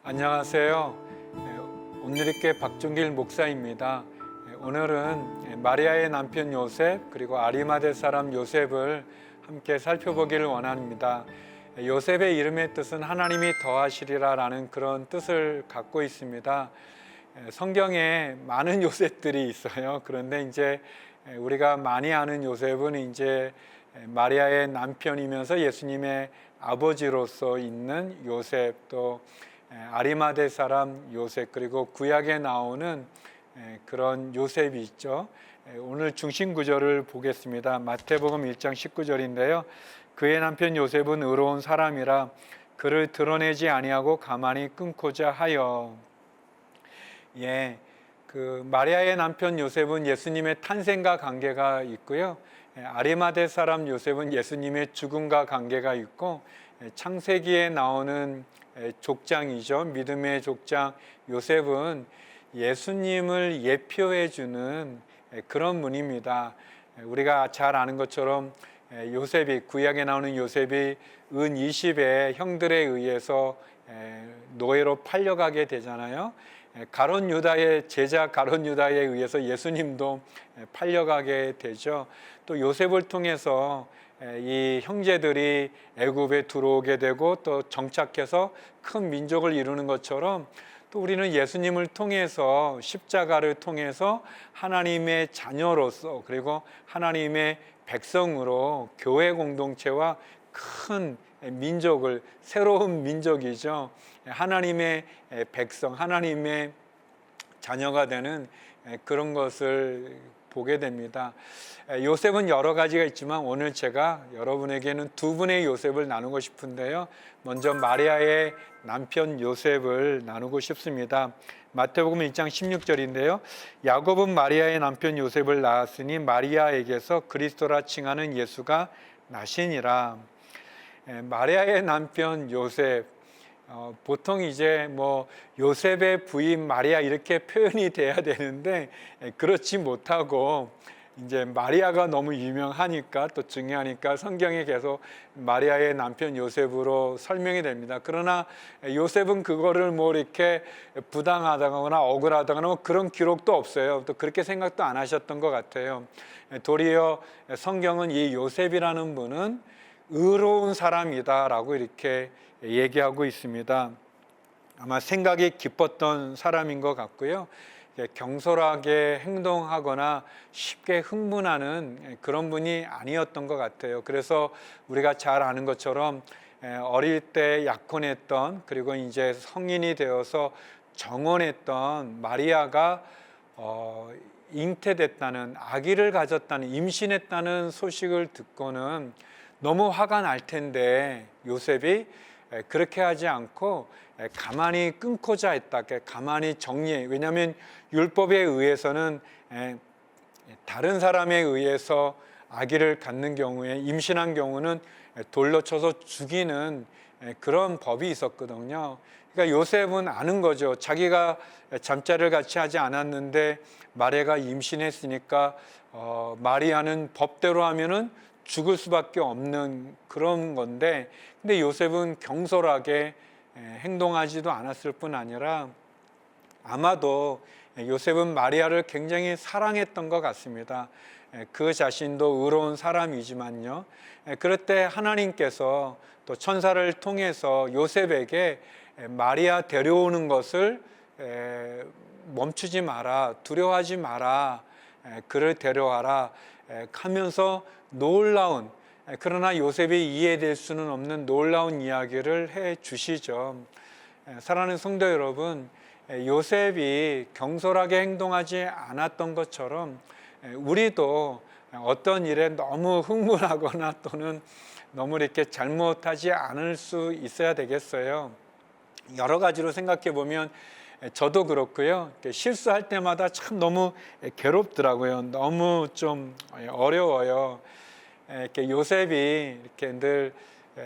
안녕하세요. 온누리교회 박종길 목사입니다. 오늘은 마리아의 남편 요셉 그리고 아리마대 사람 요셉을 함께 살펴보기를 원합니다. 요셉의 이름의 뜻은 하나님이 더하시리라 라는 그런 뜻을 갖고 있습니다. 성경에 많은 요셉들이 있어요. 그런데 이제 우리가 많이 아는 요셉은 이제 마리아의 남편이면서 예수님의 아버지로서 있는 요셉, 또 아리마대 사람 요셉, 그리고 구약에 나오는 그런 요셉이 있죠. 오늘 중심 구절을 보겠습니다. 마태복음 1장 19절인데요. 그의 남편 요셉은 의로운 사람이라 그를 드러내지 아니하고 가만히 끊고자 하여. 그 마리아의 남편 요셉은 예수님의 탄생과 관계가 있고요. 아리마대 사람 요셉은 예수님의 죽음과 관계가 있고, 창세기에 나오는 족장이죠. 믿음의 족장 요셉은 예수님을 예표해 주는 그런 분입니다. 우리가 잘 아는 것처럼 요셉이, 구약에 나오는 요셉이 은 20의 형들에 의해서 노예로 팔려가게 되잖아요. 가룟 유다의 제자 가룟 유다에 의해서 예수님도 팔려가게 되죠. 또 요셉을 통해서 이 형제들이 애굽에 들어오게 되고 또 정착해서 큰 민족을 이루는 것처럼, 또 우리는 예수님을 통해서, 십자가를 통해서 하나님의 자녀로서, 그리고 하나님의 백성으로 교회 공동체와 큰 민족을, 새로운 민족이죠, 하나님의 백성, 하나님의 자녀가 되는 그런 것을 보게 됩니다. 요셉은 여러 가지가 있지만 오늘 제가 여러분에게는 두 분의 요셉을 나누고 싶은데요. 먼저 마리아의 남편 요셉을 나누고 싶습니다. 마태복음 1장 16절인데요. 야곱은 마리아의 남편 요셉을 낳았으니 마리아에게서 그리스도라 칭하는 예수가 나시니라. 마리아의 남편 요셉, 보통 이제 뭐 요셉의 부인 마리아 이렇게 표현이 돼야 되는데 그렇지 못하고, 이제 마리아가 너무 유명하니까, 또 중요하니까 성경에 계속 마리아의 남편 요셉으로 설명이 됩니다. 그러나 요셉은 그거를 뭐 이렇게 부당하다거나 억울하다거나 뭐 그런 기록도 없어요. 또 그렇게 생각도 안 하셨던 것 같아요. 도리어 성경은 이 요셉이라는 분은 의로운 사람이다라고 이렇게 얘기하고 있습니다. 아마 생각이 깊었던 사람인 것 같고요. 경솔하게 행동하거나 쉽게 흥분하는 그런 분이 아니었던 것 같아요. 그래서 우리가 잘 아는 것처럼 어릴 때 약혼했던, 그리고 이제 성인이 되어서 정혼했던 마리아가 잉태됐다는, 아기를 가졌다는, 임신했다는 소식을 듣고는 너무 화가 날 텐데 요셉이 그렇게 하지 않고 가만히 끊고자 했다. 가만히 정리해. 왜냐하면 율법에 의해서는 다른 사람에 의해서 아기를 갖는 경우에, 임신한 경우는 돌로 쳐서 죽이는 그런 법이 있었거든요. 그러니까 요셉은 아는 거죠. 자기가 잠자리를 같이 하지 않았는데 마리아가 임신했으니까 마리아는 법대로 하면은 죽을 수밖에 없는 그런 건데, 근데 요셉은 경솔하게 행동하지도 않았을 뿐 아니라 아마도 요셉은 마리아를 굉장히 사랑했던 것 같습니다. 그 자신도 의로운 사람이지만요. 그럴 때 하나님께서 또 천사를 통해서 요셉에게 마리아 데려오는 것을 멈추지 마라, 두려워하지 마라, 그를 데려와라 하면서 놀라운, 그러나 요셉이 이해될 수는 없는 놀라운 이야기를 해 주시죠. 사랑하는 성도 여러분, 요셉이 경솔하게 행동하지 않았던 것처럼 우리도 어떤 일에 너무 흥분하거나 또는 너무 이렇게 잘못하지 않을 수 있어야 되겠어요. 여러 가지로 생각해 보면 저도 그렇고요. 실수할 때마다 참 너무 괴롭더라고요. 너무 좀 어려워요. 이렇게 요셉이 이렇게 늘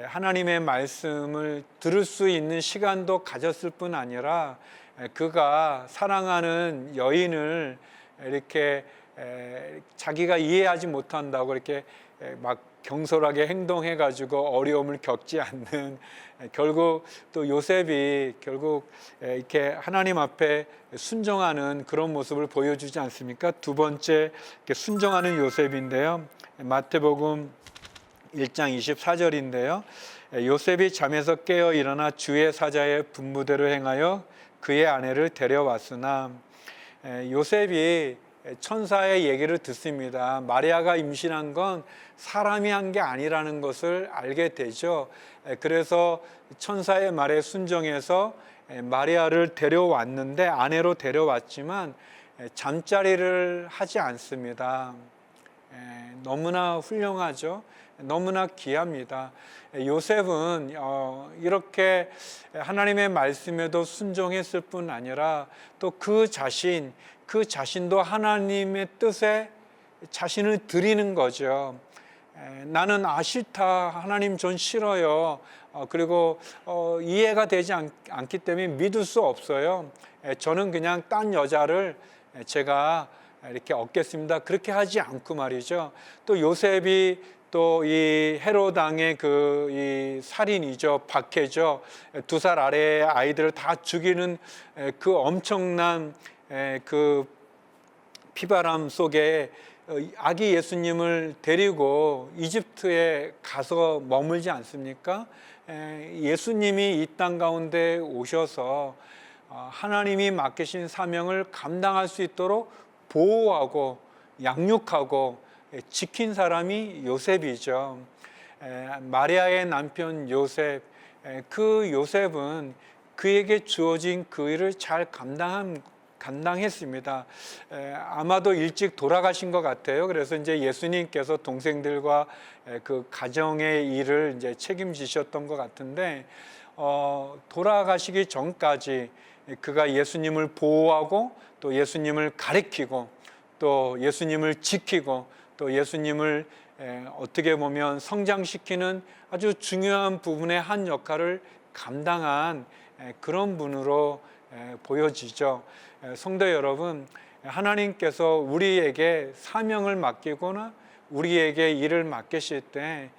하나님의 말씀을 들을 수 있는 시간도 가졌을 뿐 아니라 그가 사랑하는 여인을 이렇게 자기가 이해하지 못한다고 이렇게 막 경솔하게 행동해 가지고 어려움을 겪지 않는, 결국 또 요셉이 결국 이렇게 하나님 앞에 순종하는 그런 모습을 보여주지 않습니까? 두 번째, 이렇게 순종하는 요셉인데요. 마태복음 1장 24절인데요. 요셉이 잠에서 깨어 일어나 주의 사자의 분부대로 행하여 그의 아내를 데려왔으나, 요셉이 천사의 얘기를 듣습니다. 마리아가 임신한 건 사람이 한 게 아니라는 것을 알게 되죠. 그래서 천사의 말에 순종해서 마리아를 데려왔는데, 아내로 데려왔지만 잠자리를 하지 않습니다. 너무나 훌륭하죠. 너무나 귀합니다. 요셉은 이렇게 하나님의 말씀에도 순종했을 뿐 아니라 또 그 자신도 하나님의 뜻에 자신을 드리는 거죠. 나는 싫다, 하나님 전 싫어요. 그리고 이해가 되지 않기 때문에 믿을 수 없어요. 저는 그냥 딴 여자를 제가 이렇게 얻겠습니다. 그렇게 하지 않고 말이죠. 또 요셉이 또 이 헤롯 왕의 이 살인이죠, 박해죠. 2살 아래의 아이들을 다 죽이는 그 엄청난 그 피바람 속에 아기 예수님을 데리고 이집트에 가서 머물지 않습니까? 예수님이 이 땅 가운데 오셔서 하나님이 맡기신 사명을 감당할 수 있도록 보호하고 양육하고 지킨 사람이 요셉이죠. 마리아의 남편 요셉, 그 요셉은 그에게 주어진 그 일을 잘 감당했습니다. 아마도 일찍 돌아가신 것 같아요. 그래서 이제 예수님께서 동생들과 그 가정의 일을 이제 책임지셨던 것 같은데, 돌아가시기 전까지 그가 예수님을 보호하고 또 예수님을 가리키고 또 예수님을 지키고 또 예수님을 어떻게 보면 성장시키는 아주 중요한 부분의 한 역할을 감당한 그런 분으로 보여지죠. 성도 여러분, 하나님께서 우리에게 사명을 맡기거나 우리에게 일을 맡기실 때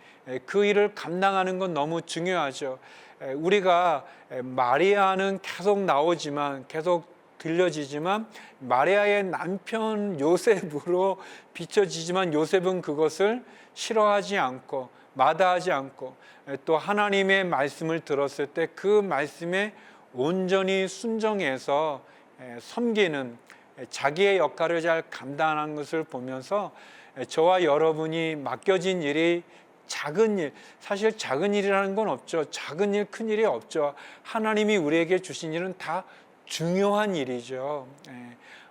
그 일을 감당하는 건 너무 중요하죠. 우리가 마리아는 계속 나오지만, 계속 들려지지만 마리아의 남편 요셉으로 비춰지지만, 요셉은 그것을 싫어하지 않고 마다하지 않고 또 하나님의 말씀을 들었을 때 그 말씀에 온전히 순종해서 섬기는, 자기의 역할을 잘 감당하는 것을 보면서 저와 여러분이 맡겨진 일이 작은 일, 사실 작은 일이라는 건 없죠. 작은 일, 큰 일이 없죠. 하나님이 우리에게 주신 일은 다 중요한 일이죠.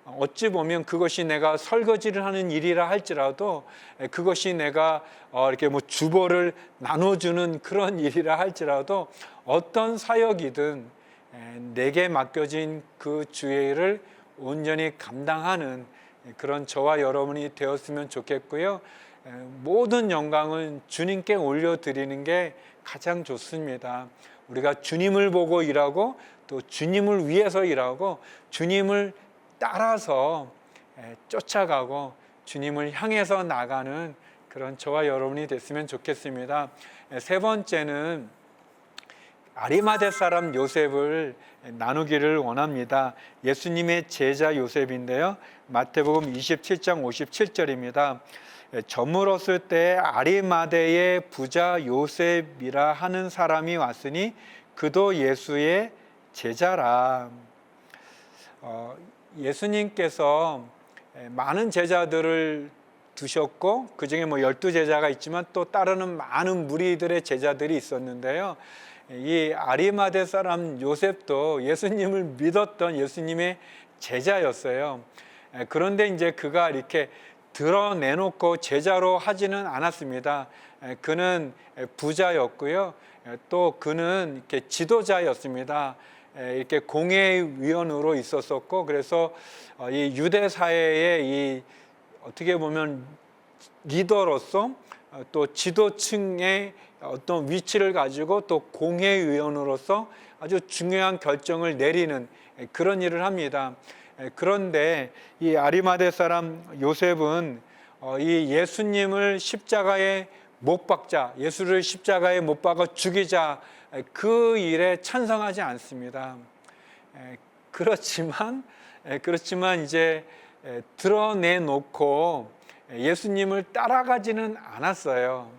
어찌 보면 그것이 내가 설거지를 하는 일이라 할지라도, 그것이 내가 이렇게 뭐 주보를 나눠주는 그런 일이라 할지라도, 어떤 사역이든 내게 맡겨진 그 주의 일을 온전히 감당하는 그런 저와 여러분이 되었으면 좋겠고요. 모든 영광은 주님께 올려드리는 게 가장 좋습니다. 우리가 주님을 보고 일하고 또 주님을 위해서 일하고 주님을 따라서 쫓아가고 주님을 향해서 나가는 그런 저와 여러분이 됐으면 좋겠습니다. 세 번째는 아리마대 사람 요셉을 나누기를 원합니다. 예수님의 제자 요셉인데요. 마태복음 27장 57절입니다. 저물었을 때 아리마대의 부자 요셉이라 하는 사람이 왔으니 그도 예수의 제자라. 예수님께서 많은 제자들을 두셨고, 그 중에 12제자가 있지만 또 따르는 많은 무리들의 제자들이 있었는데요. 이 아리마대 사람 요셉도 예수님을 믿었던 예수님의 제자였어요. 그런데 이제 그가 이렇게 드러내놓고 제자로 하지는 않았습니다. 그는 부자였고요. 또 그는 이렇게 지도자였습니다. 이렇게 공회위원으로 있었었고, 그래서 이 유대 사회의 이 어떻게 보면 리더로서 또 지도층의 어떤 위치를 가지고 또 공회위원으로서 아주 중요한 결정을 내리는 그런 일을 합니다. 그런데 이 아리마대 사람 요셉은 이 예수님을 십자가에 못 박자, 예수를 십자가에 못 박아 죽이자, 그 일에 찬성하지 않습니다. 그렇지만 이제 드러내놓고 예수님을 따라가지는 않았어요.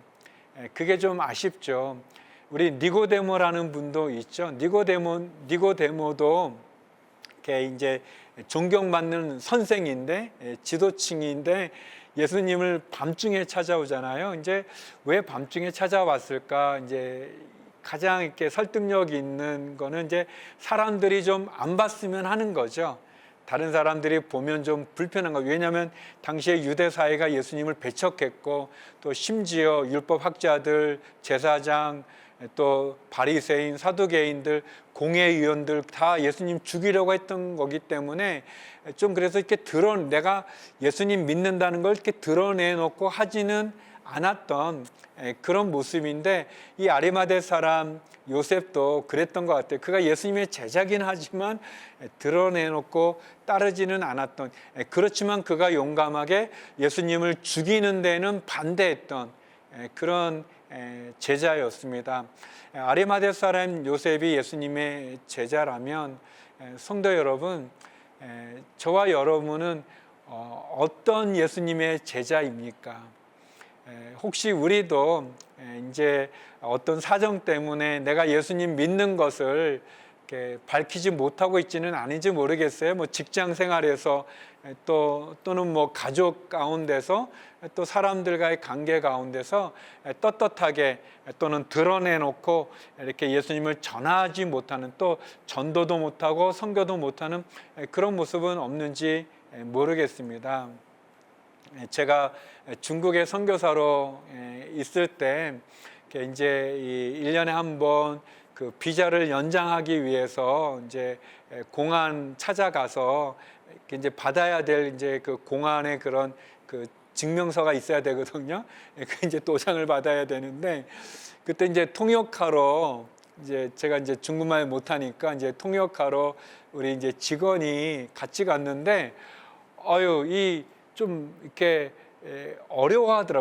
그게 좀 아쉽죠. 우리 니고데모라는 분도 있죠. 니고데모도 이제 존경받는 선생인데, 지도층인데 예수님을 밤중에 찾아오잖아요. 이제 왜 밤중에 찾아왔을까? 이제 가장 이렇게 설득력 있는 거는 이제 사람들이 좀 안 봤으면 하는 거죠. 다른 사람들이 보면 좀 불편한 거. 왜냐하면 당시에 유대 사회가 예수님을 배척했고, 또 심지어 율법 학자들, 제사장, 또 바리새인, 사두개인들, 공회의원들 다 예수님 죽이려고 했던 거기 때문에 좀 그래서 이렇게 내가 예수님 믿는다는 걸 이렇게 드러내놓고 하지는 않았던 그런 모습인데, 이 아리마대 사람 요셉도 그랬던 것 같아요. 그가 예수님의 제자긴 하지만 드러내놓고 따르지는 않았던, 그렇지만 그가 용감하게 예수님을 죽이는 데는 반대했던 그런 제자였습니다. 아리마대 사람 요셉이 예수님의 제자라면, 성도 여러분, 저와 여러분은 어떤 예수님의 제자입니까? 혹시 우리도 이제 어떤 사정 때문에 내가 예수님 믿는 것을 이렇게 밝히지 못하고 있지는 않은지 모르겠어요. 뭐 직장 생활에서 또는 뭐 가족 가운데서, 또 사람들과의 관계 가운데서 떳떳하게 또는 드러내놓고 이렇게 예수님을 전하지 못하는, 또 전도도 못하고 선교도 못하는 그런 모습은 없는지 모르겠습니다. 제가 중국에 선교사로 있을 때 이제 1년에 한 번 그 비자를 연장하기 위해서 이제 공안 찾아가서 이제 받아야 될 이제 그 공안의 그런 그 증명서가 있어야 되거든요. 그 이제 도장을 받아야 되는데, 그때 이제 통역하러, 이제 제가 이제 중국말 못하니까 이제 통역하러 우리 이제 직원이 같이 갔는데, 이 좀 이렇게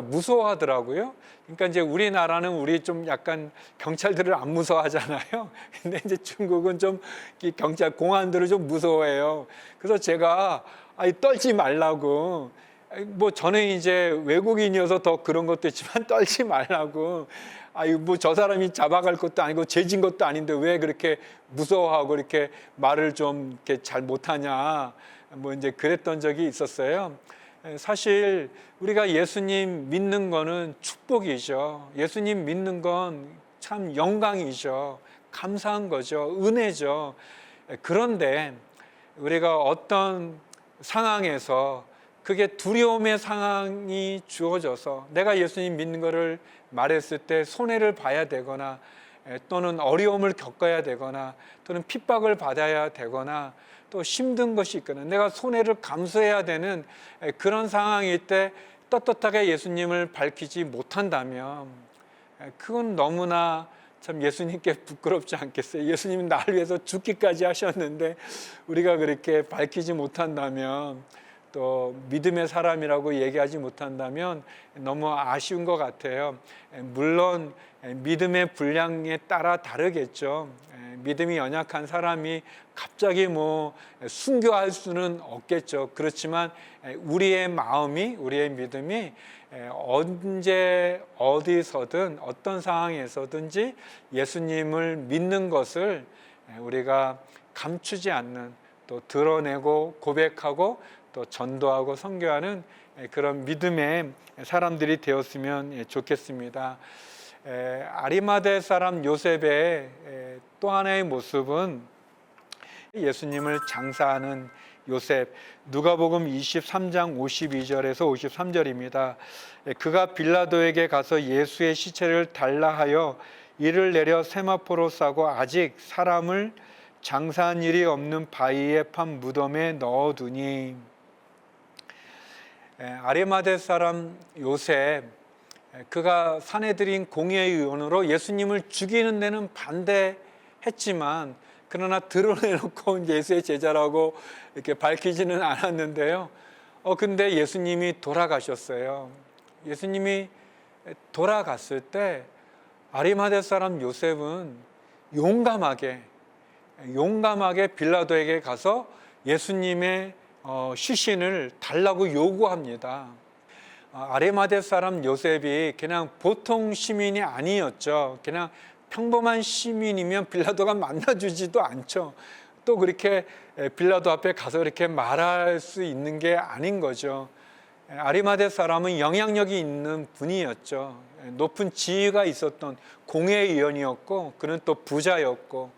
무서워하더라고요. 그러니까 이제 우리나라는 우리 좀 약간 경찰들을 안 무서워하잖아요. 근데 이제 중국은 좀 경찰 공안들을 좀 무서워해요. 그래서 제가 떨지 말라고, 뭐 저는 이제 외국인이어서 더 그런 것도 있지만 떨지 말라고, 뭐 저 사람이 잡아갈 것도 아니고 죄진 것도 아닌데 왜 그렇게 무서워하고 이렇게 말을 좀 이렇게 잘 못하냐, 뭐 이제 그랬던 적이 있었어요. 사실 우리가 예수님 믿는 거는 축복이죠. 예수님 믿는 건 참 영광이죠. 감사한 거죠. 은혜죠. 그런데 우리가 어떤 상황에서 그게 두려움의 상황이 주어져서 내가 예수님 믿는 거를 말했을 때 손해를 봐야 되거나, 또는 어려움을 겪어야 되거나, 또는 핍박을 받아야 되거나, 또 힘든 것이 있거나, 내가 손해를 감수해야 되는 그런 상황일 때 떳떳하게 예수님을 밝히지 못한다면, 그건 너무나 참 예수님께 부끄럽지 않겠어요? 예수님은 나를 위해서 죽기까지 하셨는데 우리가 그렇게 밝히지 못한다면, 또 믿음의 사람이라고 얘기하지 못한다면 너무 아쉬운 것 같아요. 물론 믿음의 분량에 따라 다르겠죠. 믿음이 연약한 사람이 갑자기 뭐 순교할 수는 없겠죠. 그렇지만 우리의 마음이, 우리의 믿음이 언제 어디서든 어떤 상황에서든지 예수님을 믿는 것을 우리가 감추지 않는, 또 드러내고 고백하고 또 전도하고 선교하는 그런 믿음의 사람들이 되었으면 좋겠습니다. 아리마대 사람 요셉의 또 하나의 모습은 예수님을 장사하는 요셉, 누가복음 23장 52절에서 53절입니다. 그가 빌라도에게 가서 예수의 시체를 달라 하여 이를 내려 세마포로 싸고 아직 사람을 장사한 일이 없는 바위에 판 무덤에 넣어두니, 아리마대 사람 요셉, 그가 사내들인 공회의원으로 예수님을 죽이는 데는 반대했지만, 그러나 드러내놓고 예수의 제자라고 이렇게 밝히지는 않았는데요. 근데 예수님이 돌아가셨어요. 예수님이 돌아갔을 때 아리마대 사람 요셉은 용감하게 빌라도에게 가서 예수님의 시신을 달라고 요구합니다. 아리마대 사람 요셉이 그냥 보통 시민이 아니었죠. 그냥 평범한 시민이면 빌라도가 만나주지도 않죠. 또 그렇게 빌라도 앞에 가서 이렇게 말할 수 있는 게 아닌 거죠. 아리마대 사람은 영향력이 있는 분이었죠. 높은 지위가 있었던 공회의원이었고, 그는 또 부자였고,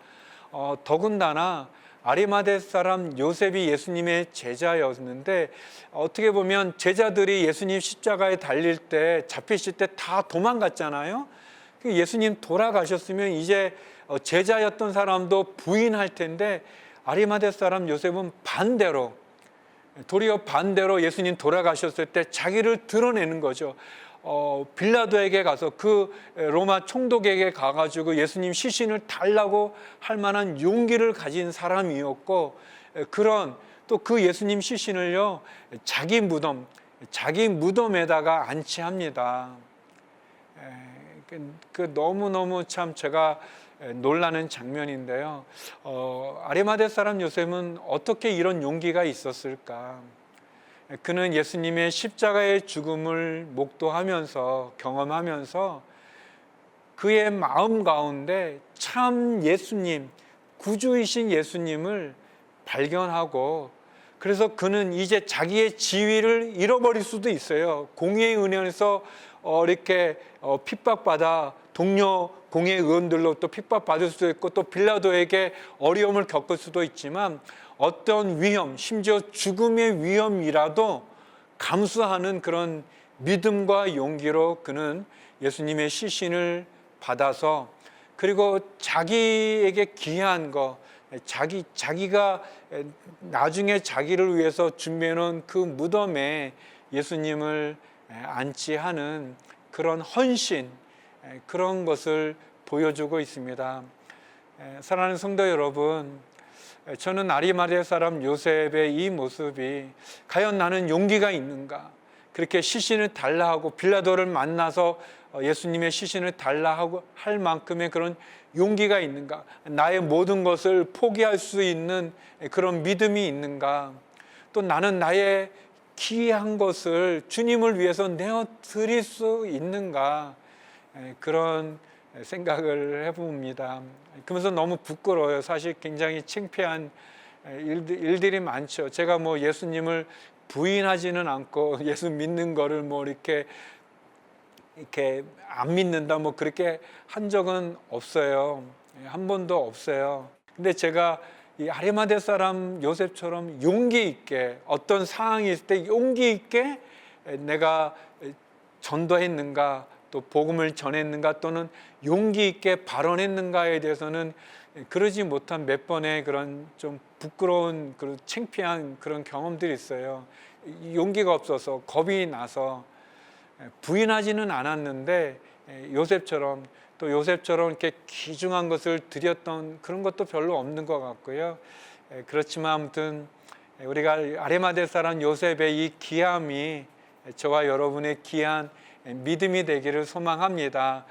더군다나 아리마대 사람 요셉이 예수님의 제자였는데, 어떻게 보면 제자들이 예수님 십자가에 달릴 때, 잡히실 때 다 도망갔잖아요. 예수님 돌아가셨으면 이제 제자였던 사람도 부인할 텐데, 아리마대 사람 요셉은 도리어 반대로 예수님 돌아가셨을 때 자기를 드러내는 거죠. 빌라도에게 가서 그 로마 총독에게 가가지고 예수님 시신을 달라고 할 만한 용기를 가진 사람이었고, 또 그 예수님 시신을요, 자기 무덤에다가 안치합니다. 너무너무 참 제가 놀라는 장면인데요. 아리마대 사람 요셉은 어떻게 이런 용기가 있었을까? 그는 예수님의 십자가의 죽음을 목도하면서 경험하면서 그의 마음 가운데 참 예수님, 구주이신 예수님을 발견하고, 그래서 그는 이제 자기의 지위를 잃어버릴 수도 있어요. 공회의원에서 이렇게 핍박받아 동료 공회의원들로 또 핍박받을 수도 있고, 또 빌라도에게 어려움을 겪을 수도 있지만, 어떤 위험, 심지어 죽음의 위험이라도 감수하는 그런 믿음과 용기로 그는 예수님의 시신을 받아서, 그리고 자기에게 귀한 거, 자기가 나중에 자기를 위해서 준비해 놓은 그 무덤에 예수님을 안치하는 그런 헌신, 그런 것을 보여주고 있습니다. 사랑하는 성도 여러분, 저는 아리마대 사람 요셉의 이 모습이 과연 나는 용기가 있는가? 그렇게 시신을 달라 하고 빌라도를 만나서 예수님의 시신을 달라 하고 할 만큼의 그런 용기가 있는가? 나의 모든 것을 포기할 수 있는 그런 믿음이 있는가? 또 나는 나의 귀한 것을 주님을 위해서 내어 드릴 수 있는가? 그런 생각을 해봅니다. 그러면서 너무 부끄러워요. 사실 굉장히 창피한 일들이 많죠. 제가 뭐 예수님을 부인하지는 않고 예수 믿는 거를 뭐 이렇게 안 믿는다 뭐 그렇게 한 적은 없어요. 한 번도 없어요. 근데 제가 이 아리마대 사람 요셉처럼 용기 있게 어떤 상황이 있을 때 용기 있게 내가 전도했는가, 또 복음을 전했는가, 또는 용기 있게 발언했는가에 대해서는 그러지 못한 몇 번의 그런 좀 부끄러운, 그런 창피한 그런 경험들이 있어요. 용기가 없어서, 겁이 나서 부인하지는 않았는데, 요셉처럼 이렇게 귀중한 것을 드렸던 그런 것도 별로 없는 것 같고요. 그렇지만 아무튼 우리가 아리마대 사람 요셉의 이 귀함이 저와 여러분의 귀한 믿음이 되기를 소망합니다.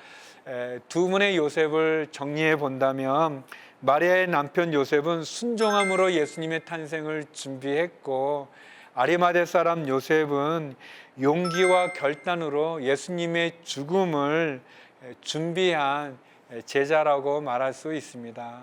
두 분의 요셉을 정리해 본다면, 마리아의 남편 요셉은 순종함으로 예수님의 탄생을 준비했고, 아리마대 사람 요셉은 용기와 결단으로 예수님의 죽음을 준비한 제자라고 말할 수 있습니다.